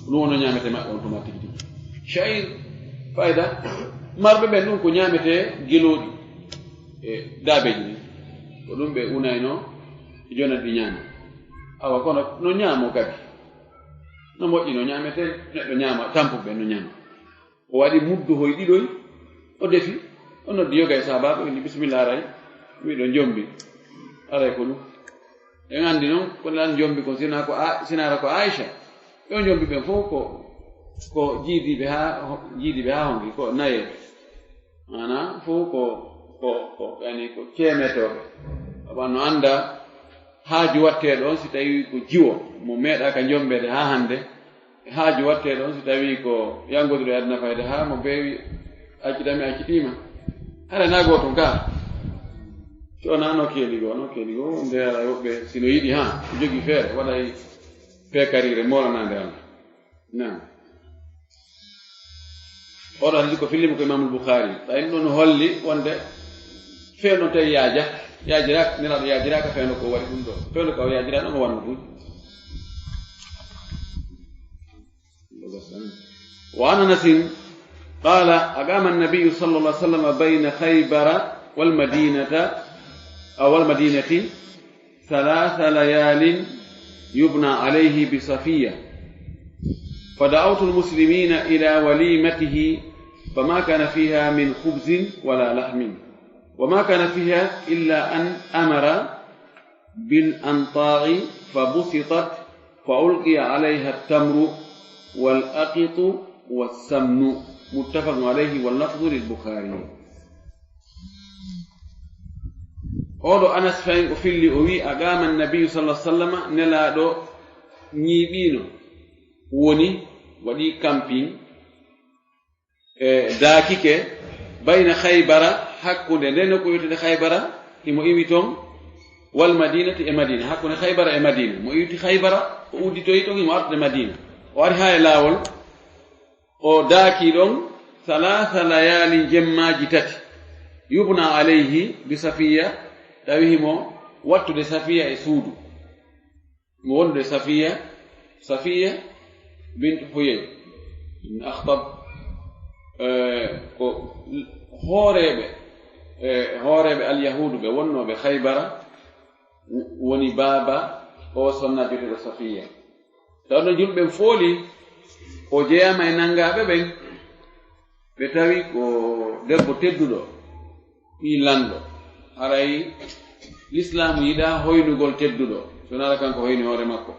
ɗum wonno ñaamete maɓɓe on tuma tigi tigi sha'ir fayda marɓe ɓen ɗum ko ñaamete geloɗi e daabeji ni ko ɗum ɓe unayno e jonat ɗi ñaami awa kono no ñaamo kadi no moƴƴi no ñaamete neɗɗo ñaama tampuɓe ɓen no ñaama o waɗi muddu hoye ɗiɗoy o defi o noddi yoga e sahabaɓe ni bisimilla aray wiɗo jombi aray ko ɗum en anndi noon ko lan jombi ko sinara ko Aisha ɓe jombi ɓen fof ko jiidiɓe ha hongi ko nayeɓe mana fof ko ceemetoɓe wanno anda haaju watteɗo on si tawi ko jiwo mo meeɗaka jombede ha hande haaju watteɗo on si tawi ko yangoduɗo e aduna fayde ha mo beewi accitami accitima hara nago ton ka cona no keeligo ndera woɓɓe sino yiɗi ha jogi feere waɗay fekarire moranade Allah nam oɗo hadisi ko fillima ko Imamul Bukhari tawi ɗon holli wonde feewno tawi yaajiraka nelaɗo yaajiraka feewno ko waɗi ɗum ɗo feewno ko yaajira ɗon o wanno ɗum وعن أنس قال أقام النبي صلى الله عليه وسلم بين خيبر والمدينة 3 ليال يبنى عليه بصفية فدعوت المسلمين إلى وليمته فما كان فيها من خبز ولا لحم وما كان فيها إلا أن أمر بالأنطاع فبسطت فألقي عليها التمر والأقط والسمن متفق عليه واللفظ للبخاري. أولو أنس فإن أفلي أوي أقام النبي صلى الله عليه وسلم نلادو نيبينو وني ودي كامبين داكيكي بين خيبر حقو لنكو يتد خيبر إمو إيميتون والمدينة مدينة حقو خيبر مدينة مو يتي خيبر ودي تويتون إمو أرض مدينة واري هاي لاول o daaki ɗon 3 layali jemmaji tati yubna alayhi bi safiya tawihimo wattude safiya e suudu mo wondude safiya bint huyay min akhtab ko hooreɓe alyahudu ɓe wonnoɓe haybara woni baaba o sonna jotiɗo Safiya tawno julɓe fooli o jeyama e nangaɓe ɓen ɓe tawi ko debbo tedduɗo ɓi lanɗo haray l'islamu yiɗa hoynugol tedduɗo sonara kanko hoyni hoore makko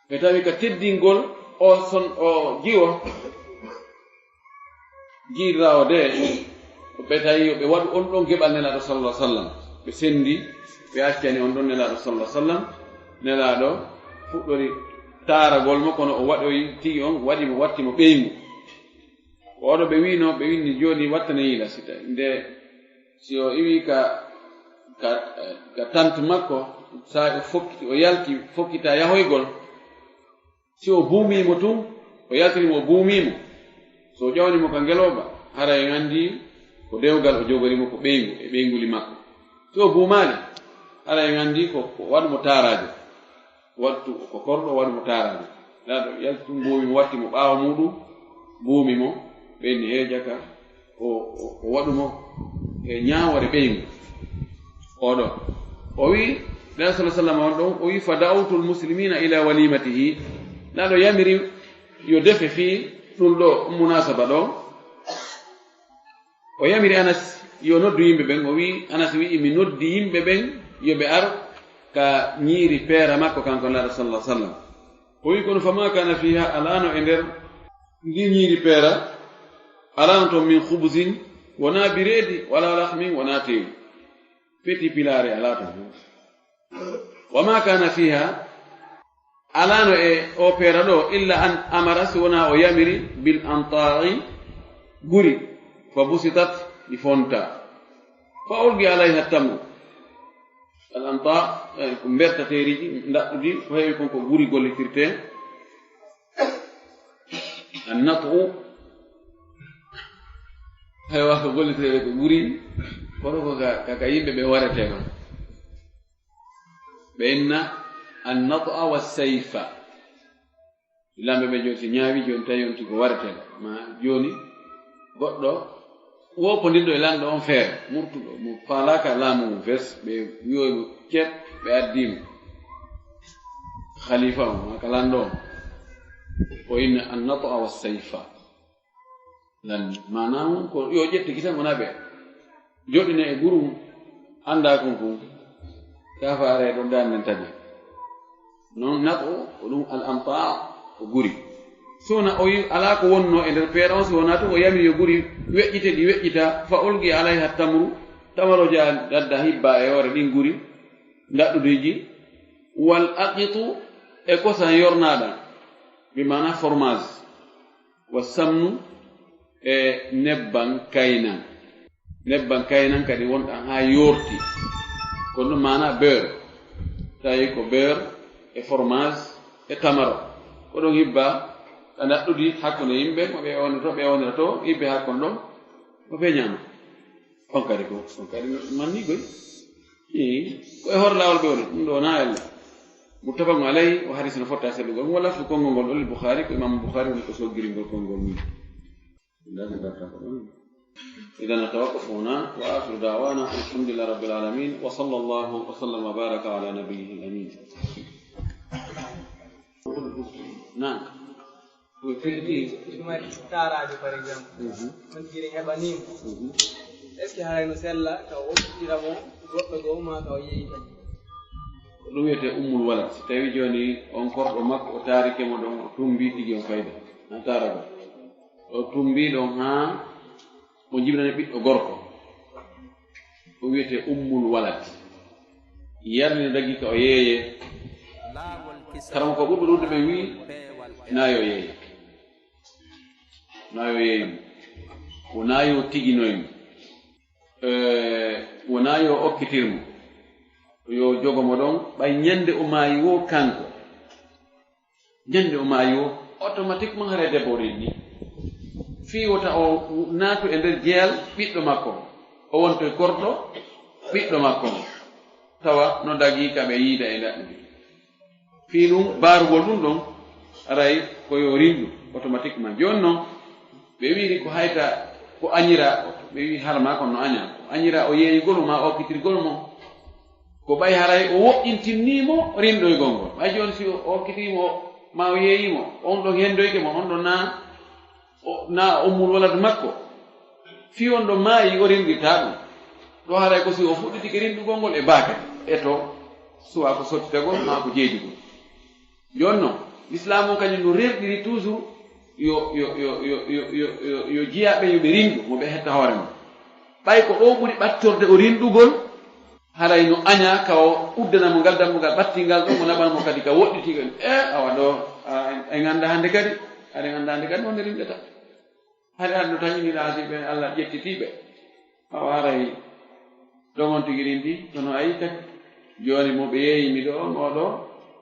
ɓe tawi ka teddingol o jiwo jiirrawo de ɓe tawi ɓe waɗu on ɗon geɓal nelaɗo sallallahu sallam ɓe sendi ɓe accani on ɗon nelaɗo sallallahu sallam nelaɗo fuɗɗori taaragol mo kono o waɗoyi tigi on waɗimo wattimo ɓeygu oɗo ɓe wino ɓe winni joni wattane yiila sita nde si o iwi ka tante makko sa o yalti fokkita yahoygol si o buumimo tun o yaltirimo o buumimo so ƴawnimo ka ngeloba hara en andi ko dewgal o jogorimo ko ɓeygu e ɓeyguli makko si o buumani hara en andi ko waɗumo taarajo wattu ko korɗo waɗumo taarajo ɗaɗo yalti tun buumimo wattimo ɓaawa muɗum buumimo ɓeyni heejaka o waɗumo e ñaawore ɓeygu oɗo o wi ɗa sa sallam on ɗon o wi fa da'awtu lmuslimina ila walimatihi ɗaɗo yamiri yo defe fii ɗum ɗo munasaba ɗo o yamiri Anas yo noddu yimɓe ɓen o wi Anas wi'i mi noddi yimɓe ɓen yoɓe ar ka ñiiri peera makko kanko laɗo sallallahu sallam o wi kono fama kana fiha alano e nder ndi ñiiri peera alano toon min khubsin wona bireedi wala lahmin wona tewu feti pilare ala toon wama kana fiha alano e o peera ɗo illa an amara si wona o yamiri bil anta'i guri fa busitat ɗi fonta fa ulgi alayha tamru al anta ko mbertateriji ndaɗɗudi ko heewi konko guri gollitirte an natu hewa ko gollitirte ko guri kono ko kaka yimɓe ɓe warete ɗon ɓe inna an nata wassayfa lamɓe ɓe joni si ñaawi joni tawi on tiko warete ma joni goɗɗo woppodiɗɗo e lanɗo on feere murtuɗo mo faalaka laamu mum fes ɓe wiyoymo ceet ɓe addimo khalifa o maka lanɗo on o inna an nata wassayfa lan manamum ko yo ƴetti kitan wona ɓe joɗine e guru anda kon ko kafaare ɗo dannen tagi noon nato ko ɗum al anta ko guri sowona o yi ala ko wonno e nder peera on so wona to o yami yo guri weƴƴite ɗi weƴƴita fa olgi alayha tamru tamaroje a dadda hibba e hoore ɗin guri ndaɗɗudeji wal aqitu e kosan yornaɗan bi mana fromage wa samnu e nebban kaynan kadi wonɗan ha yorti kono ɗum mana beurre tawi ko beurre e fromage e tamaro ko ɗon hibba ka ndaɗɗudi hakkunde yimɓe mo ɓe wonira to yimɓe hakkon ɗon ko ɓe ñama on kadi manni goy ko e hoore lawol ɓe woni ɗum ɗo na allah muttafaqun alayhi o hadis no fotta sellugol wala fu konngol ngol ɗon Bukhari ko imam Bukhari woni ko soggiringol konngol mum إذا نتوقف هنا وآخر دعوانا الحمد لله رب العالمين وصلى الله وسلم وبارك على نبيه الأمين. نعم. ɗum wiyete ummul walad so tawi joni on korɗo makko o taarike mo ɗon o tumbi tigi on fayda ha taarago o tumbi ɗon ha mo jibinane ɓiɗɗo gorko ɗum wiyete ummul walad yarni dagi ka o yeeye karama ko ɓurɓe ɗuɗde ɓe wi nayo yeeye mo wonayo tiginoymo wonayo okkitirmo yo jogomo ɗon ɓay ñande o maayi wo kanko ñande o maayi wo automatiquement hare debbo ni fii wota o naatu e nder jeyal ɓiɗɗo makko o wonto e korɗo ɓiɗɗo makko tawa no dagi kaɓe yiida e ndaɗɗude fii ɗum baarugol ɗum ɗon aray koyo rinɗu automatiquement joni noon ɓe wiiri ko hayta ko añira ɓe wi harma kon no aña ko añira o yeeyigol ma okkitirgol mo ko ɓay haray o woƴƴintinnimo rinɗoygol ngol ɓay joni si o hokkitimo ma o yeeyimo on ɗo hendoyke mo on ɗo na ummul waladu makko fi on ɗo maayi o rinɗirta ɗum ɗo haray ko si o fuɗɗitike rinɗugol ngol e baake e to suwa ko sottitagol ma ko jeedigol joni noon l'islam o kañum no rerɗiri toujours yo jiyaɓe yoɓe rindu moɓe hetta hoore mum ɓay ko ɗo ɓuri ɓattorde o rinɗugol haray no aña ka o uddanamo ngal dammugal ɓattingal ɗo mo naɓanmo kadi ka woɗɗitigal awa ɗo e ganda hande kadi aɗa ganda hande kadi wonde rinɗata haɗa aɗa no tañiniɗa hasiɓe Allah ƴettitiɓe awa haray ɗogon tigi rindi kono ayi kadi joni moɓe yeeyimi ɗo oɗo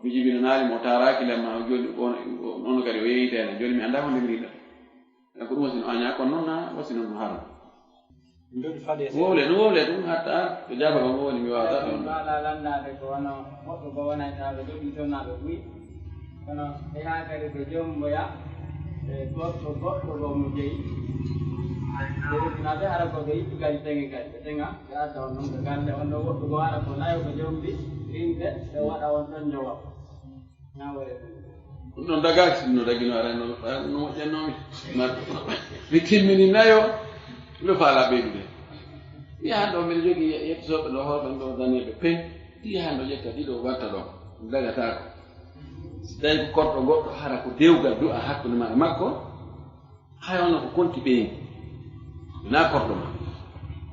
mi jibinanaali mo taraki lemma joni ono kadi o yeeyitene joni mi anda ko nde rinɗata ko ɗum wasino aña kono noon na wasino ɗum haram wowle no wowle ɗum hatta to jaba ko woni mi wawata ɗon mbaɗa landade ko wono moɗɗo ko wonaytaɓe jogi sonnaɓe ɓuyi kono e ha kadi ko joomum mboya e goɗɗo ɗo mo jeeyi naɓe ara ko ɓe yiɗi kadi teŋe kadi ɓe teŋa ɓe adda on noon ɓe garde on ɗo goɗɗo go ara ko layo ko joomum ɗi rinde ɓe waɗa on ɗon jowa ñawore ɗum ɗon dagaki sinno dagino arano no moƴƴannomi mi timmini nayo ɓe faala ɓeydude yahan ɗo mbiɗa jogii yettotoɓe ɗo hoɓen ɗo daneɓe pen yahan ɗo ƴetta ɗiɗo watta ɗo dagatako si tawi ko korɗo goɗɗo hara ko dewgal du'a hakkude ma e makko hay onno ko konti ɓeyi na korɗo ma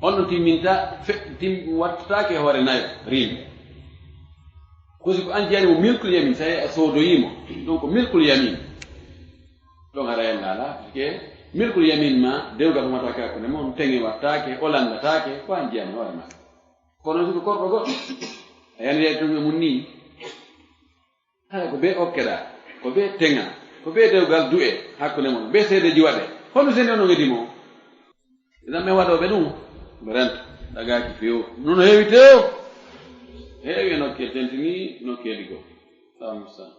on ɗo timminta wattatake hoore nayo rimɓe kosi ko an jeyani mo milkul yamin tawi a soodoyimo ɗum ko milkul yamin ɗon hara en laala parce milkul yamin ma dewgal humatake hakkude moom teŋe wattake o landatake ko an jeyani hoore ma kono siko korɗo goɗɗo a yani yeytuɓe mum ni haya ko be okkeɗa ko be teŋa ko be dewgal du'e hakkude mon be seedeji waɗe holno seede ono wedimo idan ɓe waɗoɓe ɗum ɓe renta ɗagaki few nono heewi tew heewi e nokkeel tentini nokkeeli goo samusan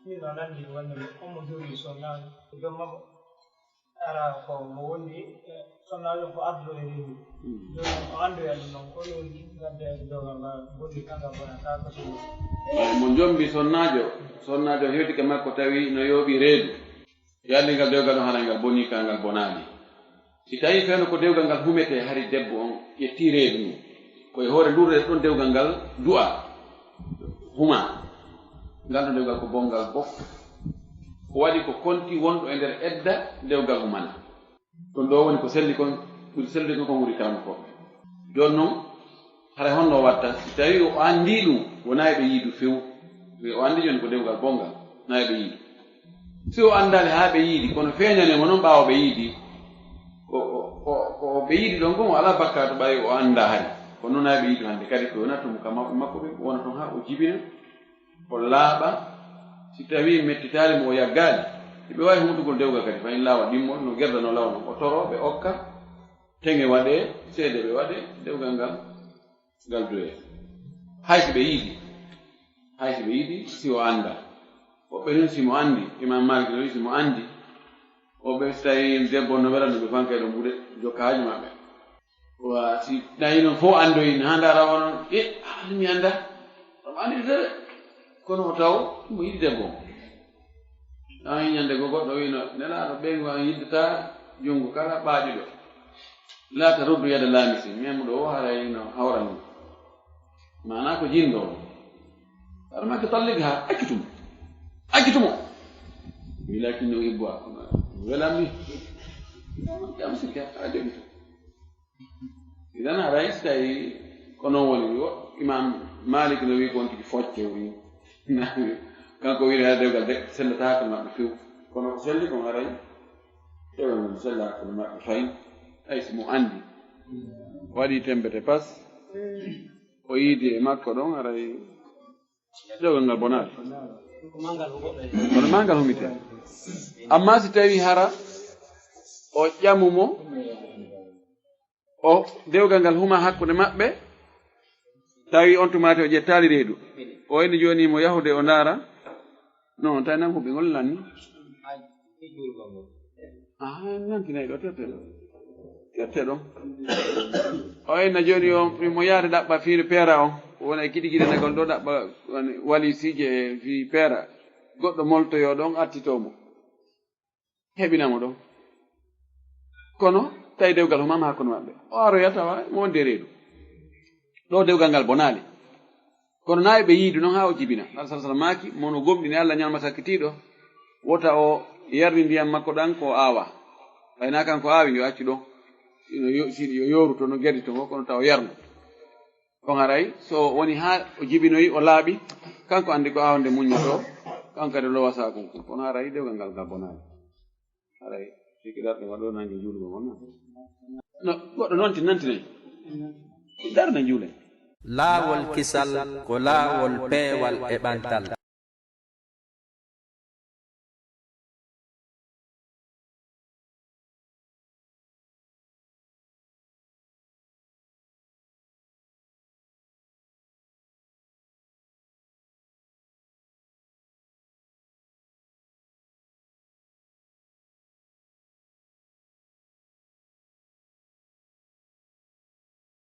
min no nanndi wonde omo jogii sonnaji jommamo ara ko mo wondi sonnaji ko adduɗo e rewi joni o anndu e ɗum noon ko yoni gadde dogal ngal gondi kangal bonata ko so mo jombi sonnajo hewtike makko tawi no yooɓi reedu yalli ngal dewgal ɗon hara ngal boni kangal bonaali si tawi fewno ko dewgal ngal humete hari debbo on ƴetti reedu mum koye hoore ndurde ɗon dewgal ngal du'a huma ngal ɗon dewgal ko bongal bof ko waɗi ko konti wonɗo e nder edda dewgal humana ɗon ɗo woni ko selli kon ɓuri sellude kon kon wuri kamo ko joni noon hara honno watta si tawi o anndi ɗum wona ɓe yiidu few o anndi joni ko dewgal bongal na ɓe yiidu si o anndani haa ɓe yiidi kono feeñanemo noon ɓaawo ɓe yiidi ko ɓe yiidi ɗon gon o ala bakka to ɓawi o annda hari ko noon haa ɓe yiidu hannde kadi ko wona tum ka maɓɓe makko ɓe wona toon haa o jibina o laaɓa si tawi mettitaali mo o yaggaali ɓe wawi humtugol dewgal kadi fayin laawa ɗimmol no gerdano law no o toro ɓe okka teŋe waɗe seede ɓe waɗe dewgal ngal duye hay so ɓe yiidi si o annda woɓɓe noon simo anndi imam malik no wi simo anndi woɓɓe so tawi debbo no welano ɓe fanka e ɗo mbuɗe jokka haaji maɓɓe wa si ɗayi noon fof anndoyin haa ndaara onon mi annda omo anndi tere kono o taw mo yiɗi debbo o tawi ñande go goɗɗo wino nelaaɗo ɓeygu an yiddata junngo kala ɓaaƴuɗo laata roddu yada laamisi memɗo o harayno hawran mana ko jinndoo aɗa makko talliga haa accitumo mi lakinno hibboa welamni jam sikki a joɓito idan haray so tawi ko noon woni imam malik no wi kon tigi focce wi kanko wiide ha dewgal de sellata ko maɓɓe few kono ko selli kon haray dewgal ngol sella ko maɓɓe fayin ay simo anndi waɗi tembete pas o yiidi e makko ɗon haray dewgal ngal bonaali kono ma ngal humite amma si tawi hara o ƴamumo o dewgal ngal huma hakkude maɓɓe tawi on tumati o ƴettaali reedu o wayni joni mo yahude o ndaara non tawi nan huɓɓe ngol lanni nantinayi ɗo terte ɗon o wayna joni o mo yaade ɗaɓɓa fiire peera on wona kiɗi ne gon ɗo ɗaɓɓa walisije fi peera goɗɗo moltoyo ɗon attitomo heɓinamo ɗon kono tawi dewgal homama hakkude maɓɓe o aroya tawa mo wonde reedu ɗo dewgal ngal bonali kono nayi ɓe yiidu noon ha o jibina ala sala sallam maaki mono gomɗini allah ñalma sakkitiɗo wota o yardi ndiyam makko ɗan ko aawa ɓayna kanko aawi yo accu ɗon yo yoru to no gerdi to fof kono taw o yarno on aray so woni ha o jibinoyi o laaɓi kanko andi ko aawde muññoto kanko kadi lowa sakum kum kono aray dewgal ngal ngal bonani aray siki darɗe waɗo nange juulugo gon no goɗɗo noon ti nantinayi darde juulen laawol kisal ko laawol peewal e ɓantal